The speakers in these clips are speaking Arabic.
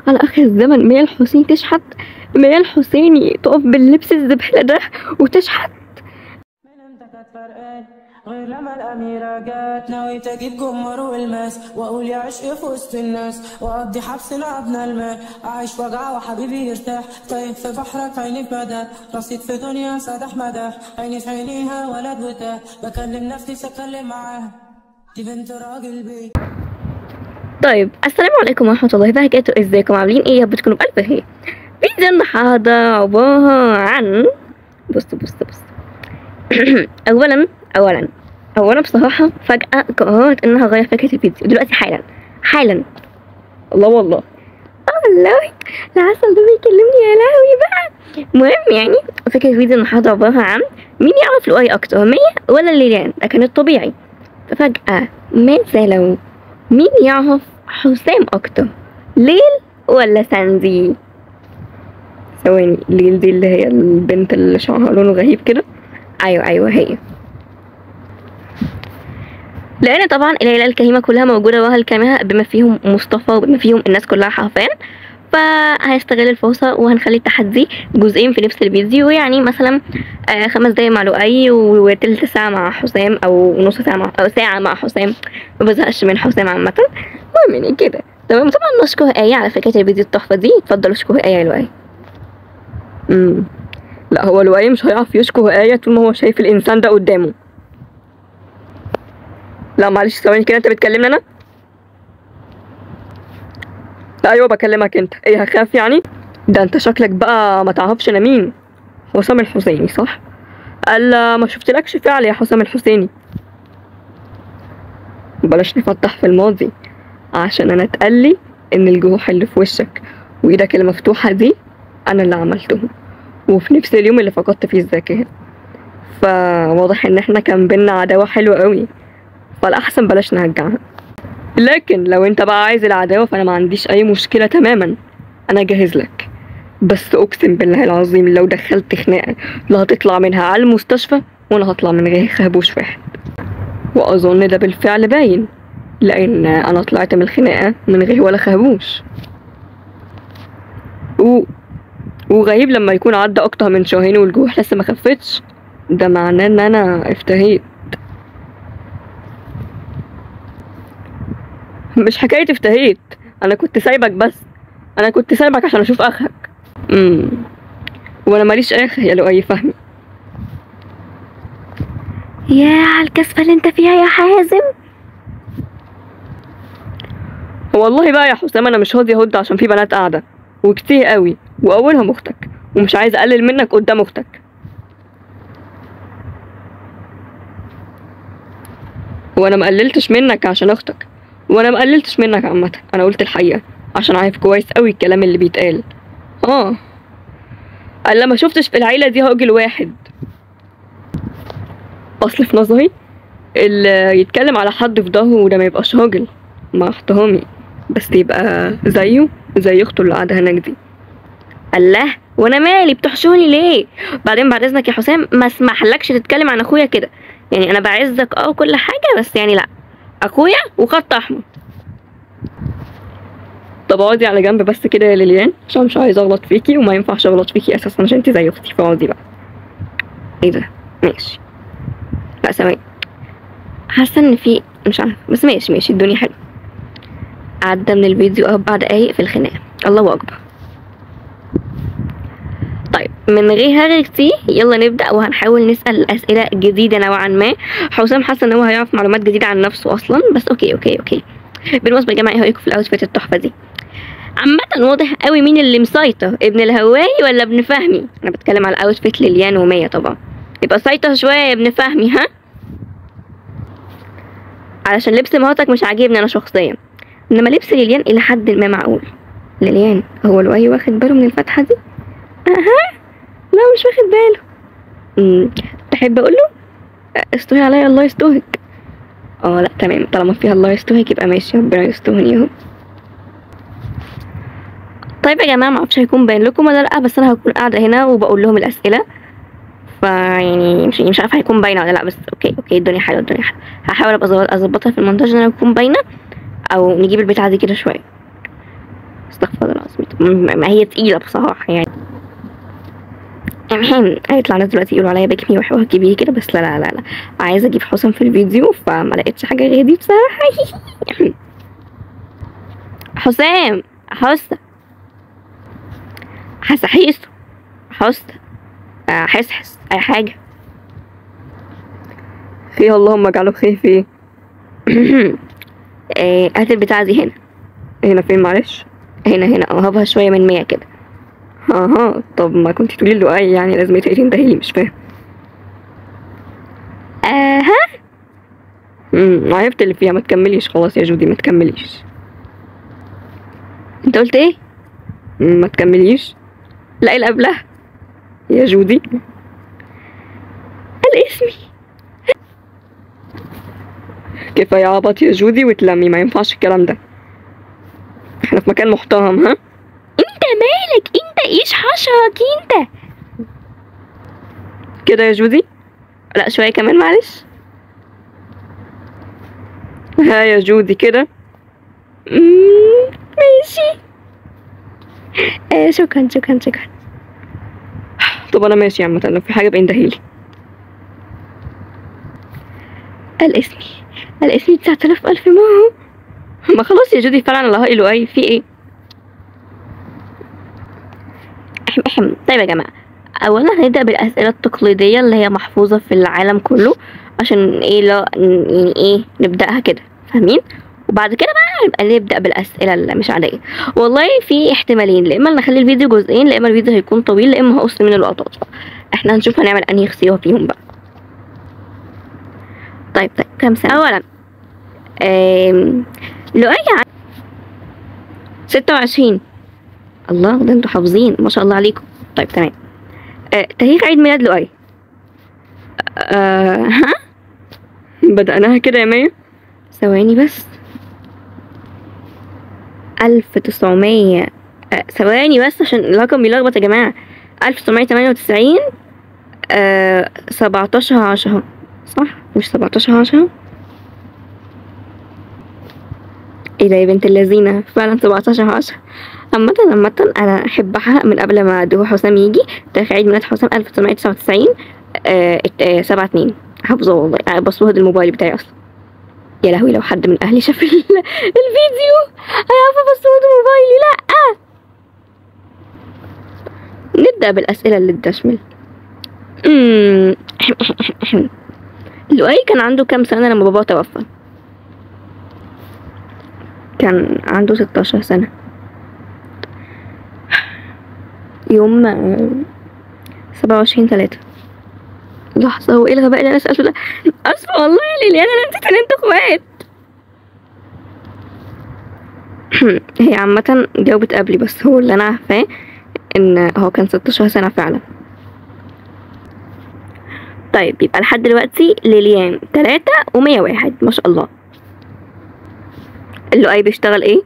على اخر الزمن ميا الحسيني تشحت؟ ميا الحسيني تقف باللبس الزبالة ده وتشحت؟ من انت كانت فرقان غير لما الأميرة جات، نويت أجيب جمهور والماس وأقول يا عشق في وسط الناس، وأقضي حبسنا أبنى المال، أعيش وجع وحبيبي يرتاح، طيب في بحرك عيني في مدى، رصيد في دنيا سدح مدى، عيني في عينيها ولد وتاه، بكلم نفسي سكلم معاها دي بنت راجل بيه. طيب السلام عليكم ورحمة الله وبركاته، ازيكم عاملين ايه؟ يا رب تكونوا بألف خير. فيديو النهاردة عبارة عن بص. اولا بصراحة فجأة قررت ان هغير فكرة الفيديو دلوقتي حالا. الله والله العسل ده بيكلمني، يا لهوي بقى. المهم يعني فكرة الفيديو النهاردة عبارة عن مين يعرف لؤي اكتر، ميا ولا ليلان؟ ده كان الطبيعي. ففجأة ماذا لو مين يعرف حسام اكتر، ليل ولا ساندي؟ ثواني، ليل دي اللي هي البنت اللي شعرها لونه غريب كده؟ ايوه هي. لان طبعا العيله الكريمه كلها موجوده ورا الكاميرا، بما فيهم مصطفى وبما فيهم الناس كلها حرفيا. فهنستغل الفرصه وهنخلي التحدي جزئين في نفس الفيديو، يعني مثلا 5 دقايق مع لؤي وتلت ساعه مع حسام، او نص ساعه او ساعه مع حسام. ما بزهقش من حسام عامه. المهم يعني كده تمام. طبعا نشكر آية على فكرة الفيديو التحفة دي، اتفضلوا اشكروا آية يا لؤي. لا، هو لؤي مش هيعرف يشكر آية طول ما هو شايف الإنسان ده قدامه. لا معلش ثواني كده، انت بتكلمني انا؟ ايوه بكلمك انت. ايه هخاف يعني؟ ده انت شكلك بقى ما تعرفش انا مين. حسام الحسيني صح؟ قال ما شفتلكش فعل يا حسام الحسيني. بلاش نفتح في الماضي، عشان انا اتقالي ان الجروح اللي في وشك وايدك المفتوحة دي انا اللي عملتهم، وفي نفس اليوم اللي فقدت فيه الذاكرة. فواضح ان احنا كان بينا عداوة حلوة قوي، فالاحسن بلاش نرجعها. لكن لو انت بقى عايز العداوة فانا ما عنديش اي مشكلة تماما، انا جاهز لك. بس اقسم بالله العظيم لو دخلت خناقة لا هتطلع منها على المستشفى، وانا هطلع من غير خربوش واحد. واظن ده بالفعل باين، لان انا طلعت من الخناقة من غير ولا خربوش. وغريب لما يكون عدى اكتر من شهرين والجروح لسه ما خفتش، ده معناه ان انا افتهيت. مش حكاية افتهيت، انا كنت سايبك، بس انا كنت سايبك عشان اشوف اخرك. وانا ماليش اخر يا لؤي فهمي. يا على الكسفة اللي انت فيها يا حازم. والله بقى يا حسام انا مش راضي اهد عشان في بنات قاعدة وكتير قوي، واولهم اختك، ومش عايز اقلل منك قدام اختك. وانا مقللتش منك عشان اختك، وانا مقللتش منك عامة، انا قلت الحقيقة عشان عارف كويس قوي الكلام اللي بيتقال. انا ما شفتش في العيلة دي راجل واحد. اصل في نظري اللي يتكلم على حد في ظهره ده ما يبقاش راجل، مع احترامي، بس يبقى زيه زي اخته اللي قاعدة هناك دي. الله، وانا مالي؟ بتحشوني ليه؟ بعدين بعد اذنك يا حسام ما اسمحلكش تتكلم عن اخويا كده، يعني انا بعزك كل حاجة، بس يعني لا، اخويا وخط احمر. طب اقعدي على جنب بس كده يا ليليان، عشان مش عايزه اغلط فيكي، وما ينفعش اغلط فيكي اساسا عشان انتي زي اختي، فاقعدي بقى. ايه ده؟ ماشي. لا ثواني، حاسه ان في مش عارفه، بس ماشي الدنيا حلوه. عدى من الفيديو 4 دقايق في الخناقه، الله اكبر. طيب من غير هري كتير يلا نبدا، وهنحاول نسال اسئله جديده نوعا ما. حسام حاسه ان هو هيعرف معلومات جديده عن نفسه اصلا، بس اوكي. بالمناسبه يا جماعه ايه رايكم في الاوتفيت التحفه دي؟ عامة واضح قوي مين اللي مسيطر، ابن الهواي ولا ابن فهمي؟ انا بتكلم على اوتفيت ليليان وميا طبعا. يبقى سيطر شوية يا ابن فهمي، ها؟ علشان لبس مراتك مش عاجبني انا شخصيا، انما لبس ليليان الى حد ما معقول. ليليان هو لؤي واخد باله من الفتحة دي؟ لا مش واخد باله. تحب اقول له استوهي عليا الله يستوهك؟ لا تمام، طالما فيها الله يستوهك يبقى ماشي، ربنا يستوهني اهو. طيب يا جماعه معرفش هيكون باين لكم ولا لا، بس انا هكون قاعده هنا وبقول لهم الاسئله، فيعني مش عارفه هيكون باينه ولا لا، بس اوكي الدنيا حلوه. هحاول ابقى اظبطها في المونتاج ان انا اكون باينه، او نجيب البتاعه دي كده شويه. استغفر الله العظيم. ما هي تقيلة بصراحة يعني. هيطلع ناس دلوقتي يقولوا عليا بيك مي وهتجيبيه كده، بس لا لا لا لا، عايزة اجيب حسام في الفيديو فما لقيتش حاجة غير دي بصراحة. حسام، حسحيس، حسحس اي حاجة. خير اللهم اجعله خير في ايه. هات البتاعة دي هنا فين معلش؟ هنا اقربها شوية من 100 كده. طب ما كنت تقولي له اي يعني لازم تندهيلي، مش فاهم. عرفت اللي فيها، ما تكمليش خلاص يا جودي، ما تكمليش. انت قلت ايه؟ ما تكمليش. لا اللي قبلها يا جودي الاسمي. كفاية عبط يا جودي وتلمي، ما ينفعش الكلام ده، احنا في مكان محترم. ها انت مالك؟ انت ايش حشرك انت كده يا جودي؟ لا شوية كمان معلش. ها يا جودي كده. ماشي. شكرا. طب انا ماشي عامة، لو في حاجة بيندهيلي. الاسمي 9000 ألف ما خلاص يا جودي فعلا الله له اي في ايه. طيب يا جماعة، اولا هنبدأ بالاسئلة التقليدية اللي هي محفوظة في العالم كله، عشان ايه لا يعني ايه نبدأها كده، فاهمين؟ وبعد كده بقى نبقى نبدأ بالأسئلة اللي مش عادية. والله في احتمالين، لا إما نخلي الفيديو جزئين، لا إما الفيديو هيكون طويل، لا إما هقص من اللقطات. احنا هنشوف هنعمل أنهي اختيار فيهم بقى. طيب كام سنة؟ أولا لؤي 26. الله، ده انتوا حافظين ما شاء الله عليكم. طيب تمام. تاريخ عيد ميلاد لؤي. ها بدأناها كده يا مية. ثواني بس. 1900. ثواني بس عشان الرقم بيلخبط يا جماعة. 1998. 17/10 صح؟ مش 17/10؟ ايه ده يا بنت اللذينة، فعلا 17/10. عامة انا احب احقق من قبل ما دهو حسام يجي. تاريخ عيد ميلاد حسام 1999. 7/2. حافظه والله، باسورد الموبايل بتاعي اصلا. يا لهوي لو حد من اهلي شاف الفيديو هيعرف باسورد موبايلي. لا نبدأ بالأسئلة اللي تشمل. لؤي كان عنده كام سنة لما باباه توفى؟ كان عنده 16 سنة. يوم 27/3. لحظة، هو ايه الغباء اللي انا سألته ده؟ اسفة والله يا ليلي، انا نسيت ان انتوا اخوات. هي عامة جاوبت قبلي، بس هو اللي انا عارفاه ان هو كان 16 سنة فعلا. طيب يبقى لحد دلوقتي ليليان 3 و101 ما شاء الله. لؤي بيشتغل ايه؟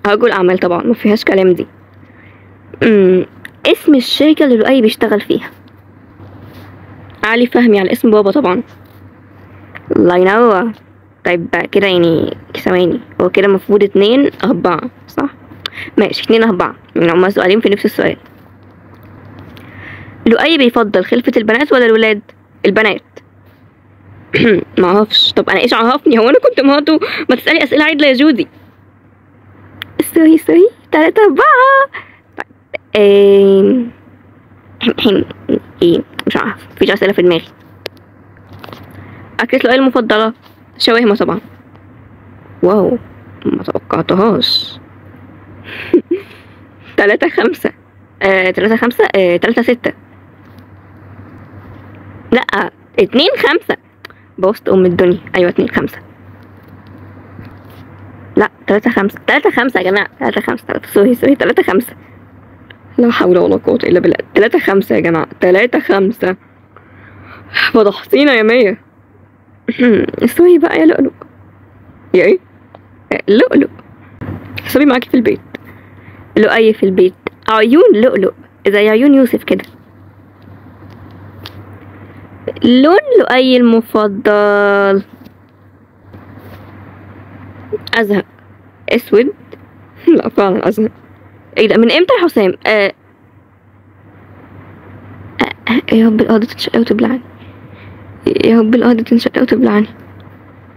رجل اعمال طبعا، ما فيهاش كلام دي. اسم الشركة اللي لؤي بيشتغل فيها. علي فهمي، على اسم بابا طبعا. الله ينور. طيب كده يعني ثواني، هو كده المفروض 2/4 صح؟ ماشي 2/4، يعني هما سؤالين في نفس السؤال. لؤي بيفضل خلفة البنات ولا الولاد؟ البنات. معرفش. طب انا ايش عرفني؟ هو انا كنت مراته؟ ما تسألي اسئلة عدلة يا جودي. سوري 3/4. طيب ايه مش عارف، مفيش اسئلة في دماغي. اكلة لؤي المفضلة شاورما طبعا. واو ما توقعتهاش. 3/5. 3/5. 3/6. لا 2/5. بوظت ام الدنيا. ايوه 2/5. لا 3/5. 3/5 يا جماعة. 3/5. سوري 3/5. لا حول ولا قوة الا بالله. 3/5 يا جماعة. 3/5. فضحتينا يا مية. سوري بقى يا لؤلؤ. يا ايه؟ لؤلؤ. حسابي معاكي في البيت. لؤي في البيت. عيون لؤلؤ زي عيون يوسف كده. لون لؤي المفضل. ازرق. اسود. لا فعلا ازرق. ايه ده من امتى يا حسام؟ يا رب الارض تنشق وتبلعني، يا رب الارض تنشق وتبلعني.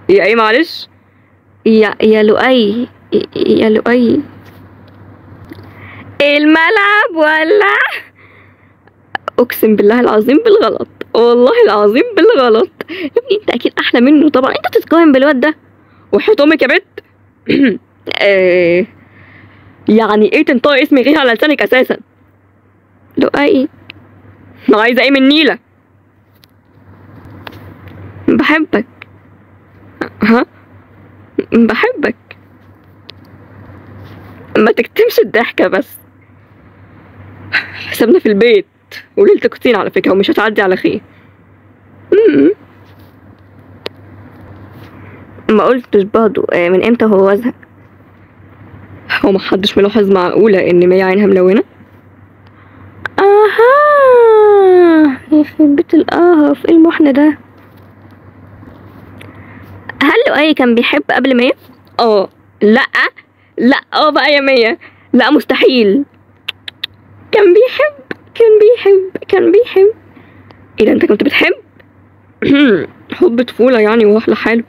يا ايه معلش؟ يا لؤي، يا لؤي الملعب ولع. اقسم بالله العظيم بالغلط، والله العظيم بالغلط. يا ابني انت اكيد احلى منه طبعا، انت تتقارن بالواد ده وحياة امك يا بت. يعني ايه تنطق اسمي غير على لسانك اساسا؟ لؤي ما عايزه ايه من نيله؟ بحبك. ها بحبك. ما تكتمش الضحكه بس، حسابنا في البيت وليلة كتير على فكره ومش هتعدي على خير. ما قلتش برضه من امتى هو وزهق؟ هو محدش ملاحظ معقولة ان مية عينها ملونة؟ اها يخرب بيت القهف، ايه المحن ده؟ هل لؤي كان بيحب قبل مية؟ لا لا بقى يا مية، لا مستحيل. كان بيحب. ايه ده انت كنت بتحب؟ حب طفولة يعني واحلى حاله.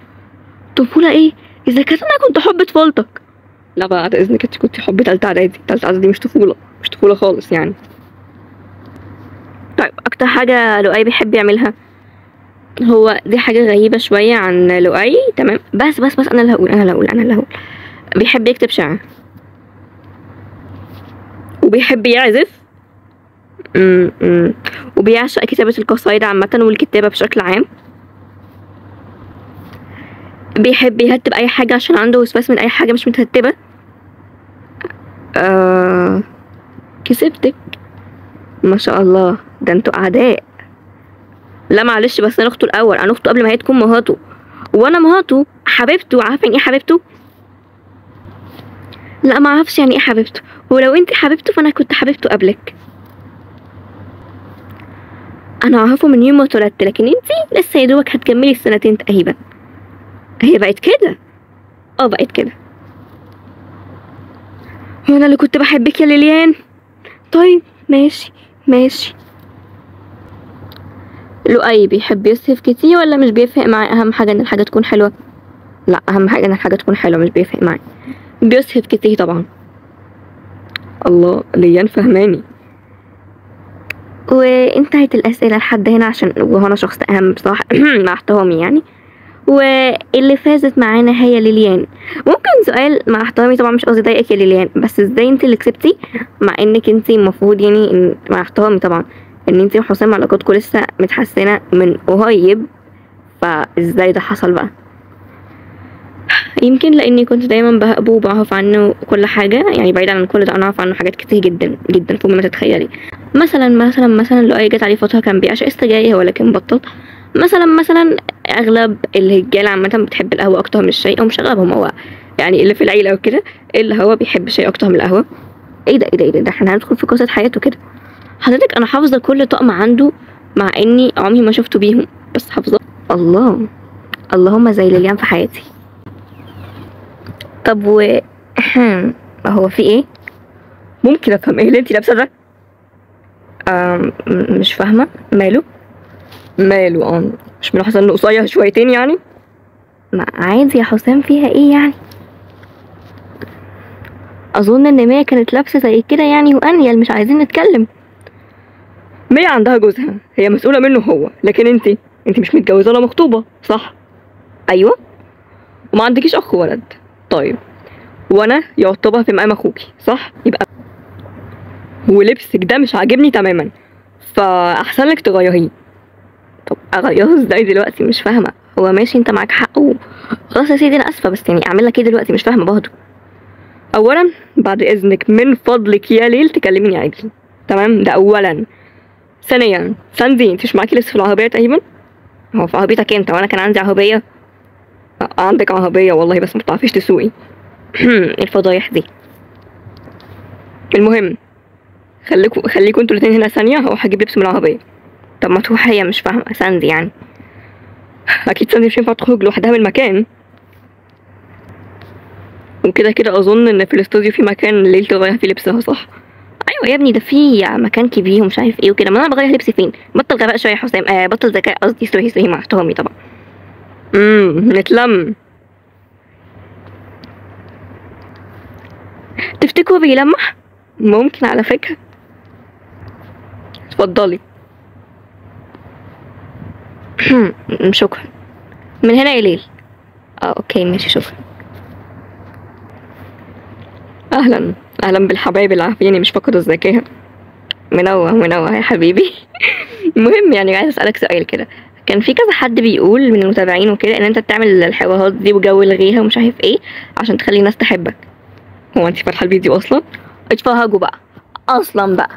طفولة ايه؟ اذا كانت انا كنت حب طفولتك. لا بقى بعد اذنك انت كنت حب تالتة اعدادي، تالتة اعدادي مش طفولة، مش طفولة خالص يعني. طيب اكتر حاجة لؤي بيحب يعملها؟ هو دي حاجة غريبة شوية عن لؤي، تمام، بس انا اللي هقول بيحب يكتب شعر وبيحب يعزف. وبيعشق كتابة القصايد عامة والكتابة بشكل عام. بيحب يرتب اي حاجة عشان عنده وسواس من اي حاجة مش مترتبة. كسبتك ما شاء الله، ده انتوا اعداء. لا معلش بس انا اخته الاول، انا اخته قبل ما هي تكون مراته، وانا مراته حبيبته. عارفه يعني ايه حبيبته؟ لا ما اعرفش يعني ايه حبيبته، ولو انت حبيبته فانا كنت حبيبته قبلك. انا اعرفه من يوم ما اتولدت، لكن انت لسه يا دوبك هتكملي السنتين تقريبا. هي بقت كده؟ بقت كده. وانا اللي كنت بحبك يا ليليان. طيب ماشي. لؤي بيحب يصرف كتير ولا مش بيفرق معاه؟ اهم حاجه ان الحاجه تكون حلوه. لا اهم حاجه ان الحاجه تكون حلوه، مش بيفرق معاه. بيصرف كتير طبعا. الله ليان فهماني. وانتهت الاسئله لحد هنا، عشان وهنا شخص اهم بصراحه مع احترامي يعني. واللي فازت معانا هي ليليان. ممكن سؤال مع احترامي طبعا، مش قصدي اضايقك يا ليليان، بس ازاي انت اللي كسبتي مع انك انت المفروض يعني مع احترامي طبعا ان انت وحسام علاقتكم لسه متحسنه من قريب، فازاي ده حصل بقى؟ يمكن لاني كنت دايما بهقبه وبعرف عنه كل حاجه، يعني بعيدا عن كل ده انا اعرف عنه حاجات كتير جدا جدا فوق ما تتخيلي. مثلا لؤي جت عليه فتره كان بيعشق السجاير ولكن بطل. مثلا اغلب الرجاله عامه بتحب القهوه اكتر من الشاي، او مش اغلبهم، هو يعني اللي في العيله وكده اللي هو بيحب الشاي اكتر من القهوه. ايه ده احنا هندخل في قصه حياته كده. حضرتك انا حافظه كل طقم عنده مع اني عمري ما شفته بيهم، بس حافظه. الله اللهم زي ليليان في حياتي. طب هو في ايه؟ ممكن افهم ايه اللي انتي لابسه ده؟ مش فاهمه. ماله مش ملاحظه انه قصير شويتين يعني؟ ما عادي يا حسام، فيها ايه يعني؟ اظن ان مية كانت لابسه زي كده يعني وانيل، مش عايزين نتكلم. مية عندها جوزها، هي مسؤوله منه هو، لكن انتي مش متجوزه ولا مخطوبه صح؟ ايوه. وما عندكيش اخ ولد. طيب وانا يعتبر في مقام اخوكي صح؟ يبقى ولبسك ده مش عاجبني تماما، فاحسن لك تغيريه. طب اغيره ازاي دلوقتي؟ مش فاهمه. هو ماشي انت معاك حق خلاص يا سيدي انا اسفه، بس يعني اعمل لك ايه دلوقتي؟ مش فاهمه برضه. اولا بعد اذنك من فضلك يا ليل تكلميني عادي، تمام؟ ده اولا. ثانيا ساندي انت مش معاكي لسه في العربيه تقريبا؟ هو في عربيتك انت وانا كان عندي عربيه؟ عندك عربيه والله بس ما بتعرفيش تسوقي. الفضايح دي. المهم خليكوا انتوا الاتنين هنا ثانيه، هروح اجيب لبس من العربيه. طب ما تروح هي، مش فاهمه ساندي يعني. اكيد ساندي مش هينفع تخرج لوحدها من المكان. وكده كده اظن ان في الاستوديو في مكان ليل تغير فيه لبسها، صح؟ ايوه يا ابني، ده في مكان كبير ومش عارف ايه وكده. ما انا بغير لبسي فين؟ بطل غباء شويه يا حسام. بطل ذكاء قصدي، سوري مع احترامي طبعا. نتلم. تفتكروا بيلمح؟ ممكن على فكرة. اتفضلي. شكرا. من هنا يا ليل. اوكي ماشي، شكرا. اهلا اهلا بالحبايب اللي عارفيني مش فاقد الذكاء. منور يا حبيبي. المهم يعني عايز اسالك سؤال كده. كان في كذا حد بيقول من المتابعين وكده ان انت بتعمل الحوارات دي وجو الغيها ومش عارف ايه عشان تخلي الناس تحبك. هو انت فاتحه الفيديو اصلا؟ اتفرجوا بقى اصلا بقى.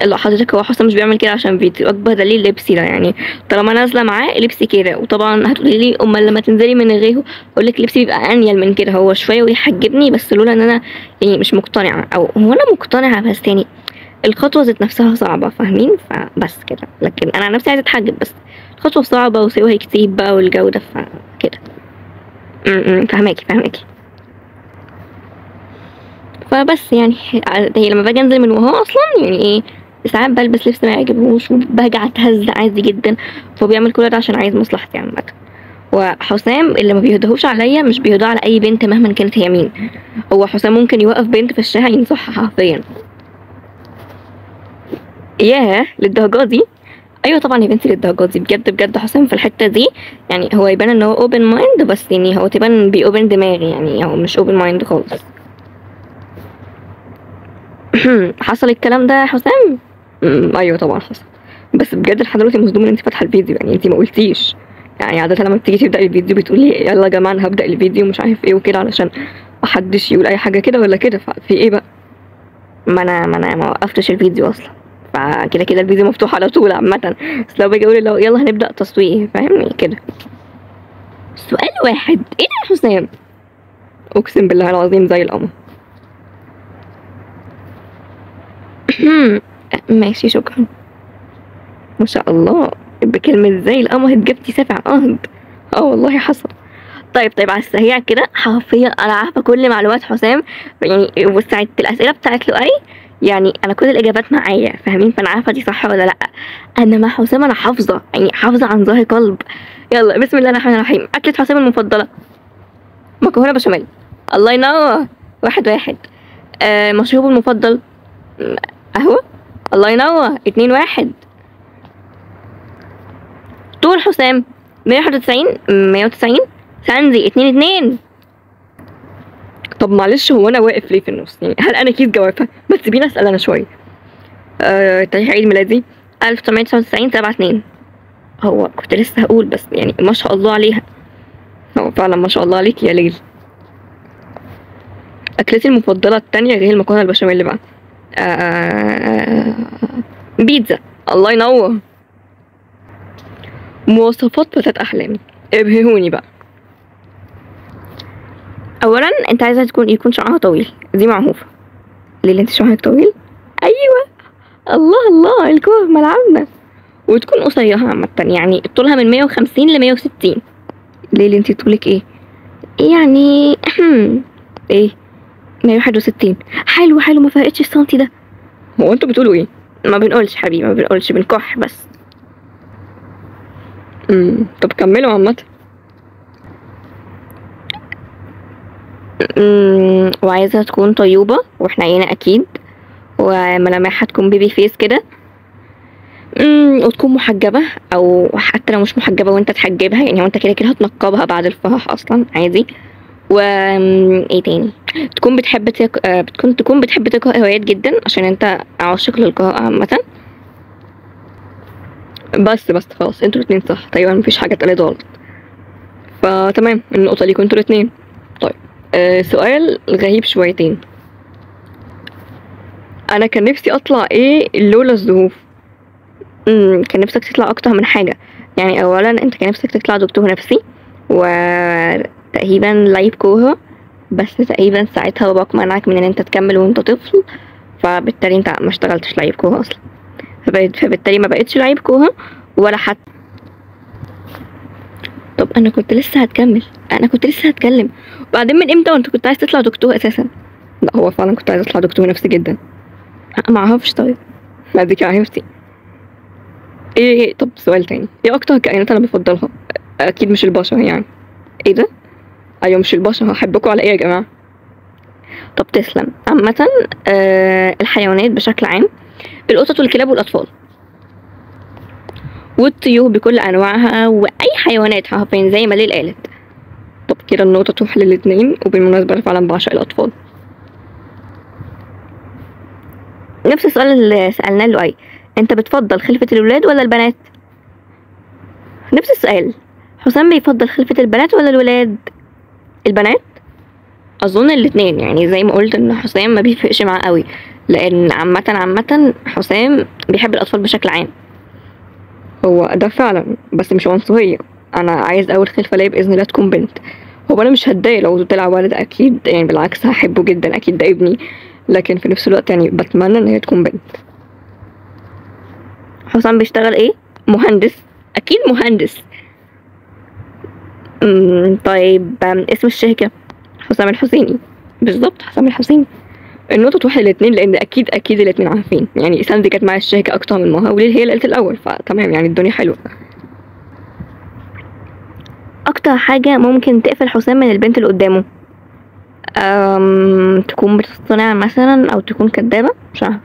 لا حضرتك، هو حسام مش بيعمل كده عشان فيديو. اكبر دليل لبسي ده، يعني طالما نازله معاه لبسي كده. وطبعا هتقولي لي امال لما تنزلي من غيره اقول لك لبسي بيبقى انيل من كده. هو شويه ويحجبني، بس لولا ان انا يعني مش مقتنعه، او هو انا مقتنعه بس يعني الخطوه ذات نفسها صعبه، فاهمين؟ فبس كده. لكن انا نفسي عايزه اتحجب، بس الخطوه صعبه وسوى كتير بقى والجو ده، فكده. فهماكي. فبس يعني هي لما باجي انزل من وهو اصلا يعني ايه، ساعات بلبس لبس ما يعجبوش وبرجع اتهز عادي جدا. فهو بيعمل كل ده عشان عايز مصلحتي عامه. وحسام اللي ما بيهدهوش عليا مش بيهداه على اي بنت مهما كانت هي مين. هو حسام ممكن يوقف بنت في الشارع ينصحها حرفيا. ياه للدرجه دي؟ ايوه طبعا يا بنتي للدرجه دي، بجد حسام في الحته دي يعني هو يبان ان هو اوبن مايند، بس يعني هو تبان بيوبن دماغي، يعني هو مش اوبن مايند خالص. حصل الكلام ده يا حسام؟ ايوه طبعا حصل. بس بجد لحد دلوقتي مصدومه ان انت فاتحه الفيديو، يعني انت ما قلتيش. يعني عاده لما بتيجي تبدا الفيديو بتقولي يلا يا جماعه انا هبدا الفيديو مش عارف ايه وكده، علشان محدش يقول اي حاجه كده ولا كده. ففي ايه بقى؟ ما انا ما وقفتش الفيديو اصلا، فكده الفيديو مفتوح على طول عامه. بس لو باجي اقول لو يلا هنبدا تصوير، فاهمني كده. سؤال واحد، ايه ده يا حسام؟ اقسم بالله العظيم زي القمر. ماشي شكرا. ما شاء الله، بكلمة زي القمر جبتي 7 قهد. والله حصل. طيب على السريع كده، حرفيا انا عارفه كل معلومات حسام يعني، وساعه الاسئله بتاعت لؤي يعني انا كل الاجابات معايا، فاهمين؟ فانا عارفه دي صح ولا لا. انا مع حسام انا حافظه، يعني حافظه عن ظهر قلب. يلا بسم الله الرحمن الرحيم. اكله حسام المفضله؟ مكرونه بشاميل. الله ينور. 1-1. مشروبه المفضل؟ قهوه. الله ينور. 2-1. طول حسام 191 190 ساندي 2-2. طب معلش، هو انا واقف ليه في النص؟ يعني هل انا كيس جوافه؟ ما تسيبيني اسال انا شويه. تاريخ عيد ميلادي 1999 7/2. هو كنت لسه هقول بس يعني ما شاء الله عليها. هو فعلا ما شاء الله عليك يا ليل. اكلتي المفضله التانية غير المكرونه البشاميل بقى؟ بيتزا. الله ينور. مواصفات فتاة احلامي، ابهروني بقى. اولا انت عايزه يكون شعرها طويل، دي معروفه. ليه انت شعرك طويل؟ ايوه. الله الكوره في ملعبنا. وتكون قصيره عامه، يعني طولها من 150 ل 160. ليه انت طولك ايه؟ يعني ايه 161. حلو ما فرقتش السنتي ده. هو انتوا بتقولوا ايه؟ ما بنقولش حبيبي، ما بنقولش، بنكح بس. طب كملوا عامه. وعايزة تكون طيوبة وحنينة أكيد، وملامحها تكون بيبي فيس كده. وتكون محجبة، أو حتى لو مش محجبة وانت تحجبها، يعني وانت كده هتنقبها بعد الفرح أصلا عادي. ايه تاني؟ تكون بتحب تكون بتحب تقرأ روايات جدا، عشان انت عاشق للقراءة عامة. بس خلاص انتوا الاتنين صح تقريبا، مفيش حاجة اتقالت غلط. فتمام، النقطة ليكوا انتوا الاتنين. طيب سؤال غريب شويتين. انا كان نفسي اطلع ايه لولا الظروف؟ كان نفسك تطلع اكتر من حاجه. يعني اولا انت كان نفسك تطلع دكتور نفسي، وتقريبا لعيب كوره، بس تقريبا ساعتها باباك منعك من ان انت تكمل وانت طفل، فبالتالي انت ما اشتغلتش لعيب كوره اصلا، فبالتالي ما بقتش لعيب كوره ولا حتى. طب انا كنت لسه هتكمل، انا كنت لسه هتكلم. وبعدين من امتى وانت كنت عايز تطلع دكتور اساسا؟ لا هو فعلا كنت عايزة اطلع دكتور نفسي جدا. ما اعرفش. طيب ما اديك عرفتي. ايه طب سؤال تاني، ايه اكتر كائنات انا بفضلها؟ اكيد مش البشر يعني. ايه ده؟ ايوه مش البشر، هحبكوا على ايه يا جماعة؟ طب تسلم. عامة الحيوانات بشكل عام، القطط والكلاب والاطفال والطيور بكل انواعها، واي حيوانات حرفيا زي ما ليل قالت. طب كده النقطة تروح للاتنين، وبالمناسبة انا فعلا بعشق الاطفال. نفس السؤال اللي سألناه لؤي، انت بتفضل خلفة الولاد ولا البنات؟ نفس السؤال، حسام بيفضل خلفة البنات ولا الولاد؟ البنات. اظن الاتنين، يعني زي ما قلت ان حسام ما بيفرقش معاه قوي، لان عامة حسام بيحب الاطفال بشكل عام. هو ده فعلا، بس مش عنصرية. انا عايز اول خلفة ليا باذن الله تكون بنت. هو انا مش هتضايق لو طلع ولد اكيد، يعني بالعكس هحبه جدا، اكيد ده ابني. لكن في نفس الوقت يعني بتمنى ان هي تكون بنت. حسام بيشتغل ايه؟ مهندس. اكيد مهندس. طيب اسم الشركة؟ حسام الحسيني. بالظبط حسام الحسيني. النقطة تروح للاتنين، لان اكيد الاتنين عارفين، يعني ساندي كانت معايا الشركة اكتر من مرة، وليل هي اللي قالت الاول، فتمام يعني الدنيا حلوة. اكتر حاجة ممكن تقفل حسام من البنت اللي قدامه؟ تكون بتصطنع مثلا، او تكون كدابة، مش عارف.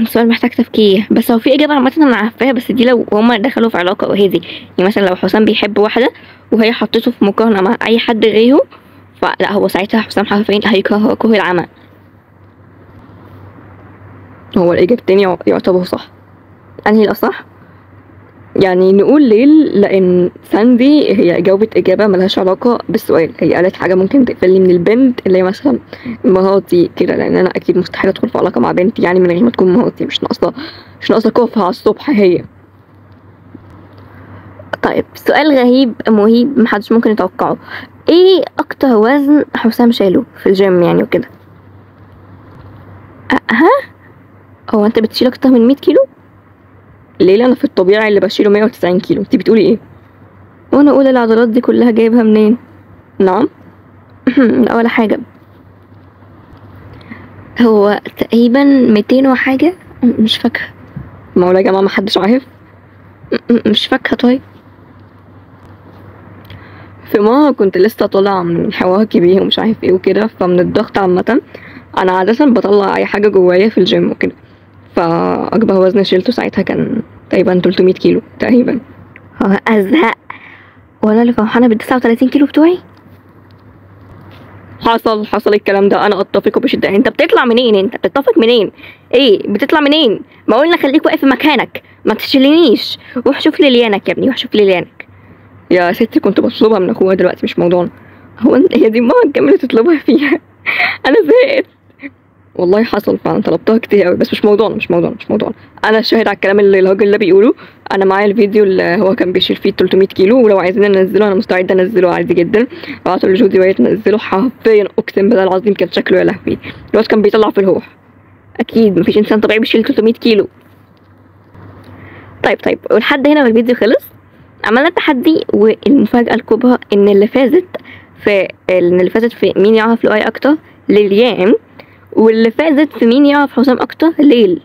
سؤال محتاج تفكير، بس هو في اجابة عامة انا عارفاها، بس دي لو هما دخلوا في علاقة وهذي، يعني مثلا لو حسام بيحب واحدة وهي حطته في مقارنة مع اي حد غيره، فلا هو ساعتها حسام حرفيا هيكره كره العمى. هو الاجابتين يعتبروا صح. انهي الاصح؟ يعني نقول ليل، لان ساندي هي جاوبت اجابه ملهاش علاقه بالسؤال، هي قالت حاجه ممكن تقفلني من البنت اللي هي مثلا مراتي كده، لان انا اكيد مستحيل ادخل في علاقه مع بنت يعني من غير ما تكون مراتي، مش ناقصه كوفها على الصبح هي. طيب سؤال غريب مهيب محدش ممكن يتوقعه، ايه اكتر وزن حسام شاله في الجيم يعني وكده؟ ها؟ هو انت بتشيل اكتر من 100 كيلو؟ ليلى انا في الطبيعي اللي بشيله 190 كيلو، انتي بتقولي ايه؟ وانا اقول العضلات دي كلها جايبها منين؟ نعم. لا ولا حاجه. هو تقريبا 200 وحاجه، مش فاكره. ما هو يا جماعه محدش عارف. مش فاكره. طيب في مرة كنت لسه طالعة من حوار كبير ومش عارف ايه وكده، فمن الضغط عامة انا عادة بطلع اي حاجة جوايا في الجيم وكده، فاكبر وزن شيلته ساعتها كان تقريبا 300 كيلو تقريبا. ازهق، وانا اللي فرحانة بال39 كيلو بتوعي. حصل الكلام ده، انا اتفق بشدة. انت بتطلع منين؟ انت بتتفق منين؟ ايه بتطلع منين؟ ما قلنا خليك واقف في مكانك، ما تشيلنيش. روح شوف ليليانك يا ابني، روح شوف ليليانك. يا ستي كنت بطلبها من اخوها، دلوقتي مش موضوعنا. هو هي دي ماما كملت تطلبها فيها. انا زهقت والله. حصل فعلا طلبتها كتير قوي، بس مش موضوعنا. انا شاهد على الكلام اللي الراجل ده بيقوله. انا معايا الفيديو اللي هو كان بيشيل فيه 300 كيلو، ولو عايزين ننزله انا مستعده انزله عادي جدا. بعته لجودي وهي تنزله، حرفيا اقسم بالله العظيم كان شكله يا لهوي، الواد كان بيطلع في الروح. اكيد مفيش انسان طبيعي بيشيل 300 كيلو. طيب ولحد هنا والفيديو خلص. عملنا التحدي، والمفاجأة الكبرى ان اللي فازت في مين يعرف لؤي اكتر ليليان، واللي فازت في مين يعرف حسام اكتر ليل.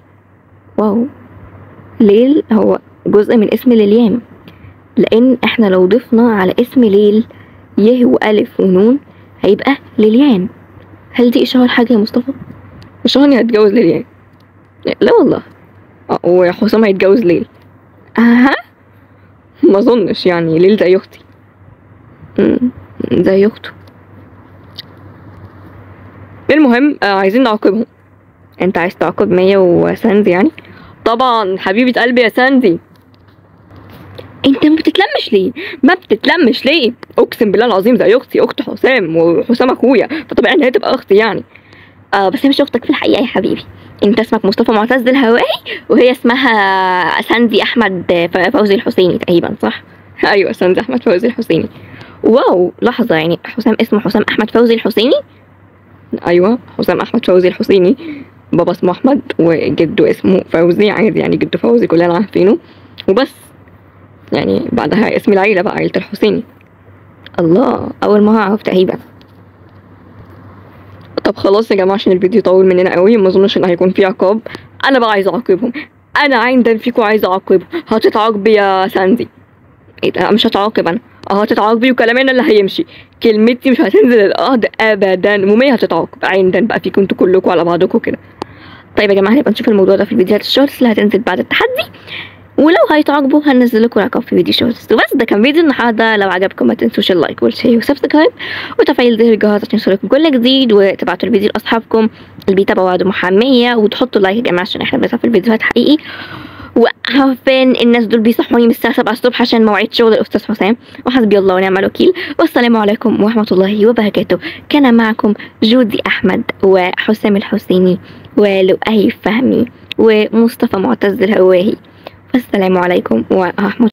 واو، ليل هو جزء من اسم ليليان، لان احنا لو ضفنا على اسم ليل يه والف ونون هيبقى ليليان. هل دي اشاره لحاجه يا مصطفى؟ اشاره اني هتجوز ليليان؟ لا والله. وحسام هيتجوز ليل؟ ما اظنش، يعني ليل زي اختي. زي اخته. المهم عايزين نعاقبهم. انت عايز تعاقب مية وساندي يعني؟ طبعا حبيبة قلبي يا ساندي. انت ما بتتلمش ليه؟ اقسم بالله العظيم زي اختي، اخت حسام، وحسام اخويا، فطبيعي ان هي تبقى اختي يعني. بس هي مش اختك في الحقيقة يا حبيبي. انت اسمك مصطفى معتز الهوائي، وهي اسمها ساندي احمد فوزي الحسيني تقريبا، صح؟ ايوه ساندي احمد فوزي الحسيني. واو، لحظة، يعني حسام اسمه حسام احمد فوزي الحسيني؟ ايوه حسام احمد فوزي الحسيني، بابا اسمه احمد وجده اسمه فوزي عادي، يعني جده فوزي كلنا عارفينه وبس. يعني بعدها اسم العيلة بقى، عيلة الحسيني. الله، اول ما اعرف تقريبا. طب خلاص يا جماعة، عشان الفيديو طول مننا قوي، ما اظنش ان هيكون فيه عقاب. انا بقى عايزة اعاقبهم، انا عين فيكم عايزة اعاقبهم. هتتعاقبي يا ساندي؟ ايه ده؟ مش هتعاقب انا. هتتعاقبي وكلامنا اللي هيمشي، كلمتي مش هتنزل الارض ابدا. ومية هتتعاقب عين بقى فيكم انتوا كلكم على بعضكم كده. طيب يا جماعه، هنبقى نشوف الموضوع ده في الفيديوهات الشورتس اللي هتنزل بعد التحدي، ولو هيتعاقبوا هننزل لكم عقاب في فيديو شورتس. وبس ده كان فيديو النهارده. لو عجبكم ما تنسوش اللايك والشير وسبسكرايب وتفعيل زر الجرس عشان يوصلكم كل جديد، وتبعتوا الفيديو لاصحابكم اللي بيتابعوا عدو محاميه، وتحطوا لايك يا جماعه عشان احنا بنطلع في الفيديوهات حقيقي. وعارفين الناس دول بيصحوني من الساعه 7 الصبح عشان مواعيد شغل الاستاذ حسام، وحسبي الله ونعم الوكيل. والسلام عليكم ورحمه الله وبركاته. كان معكم جودي احمد وحسام الحسيني ولؤي فهمي ومصطفى معتز الهواهي. والسلام عليكم ورحمه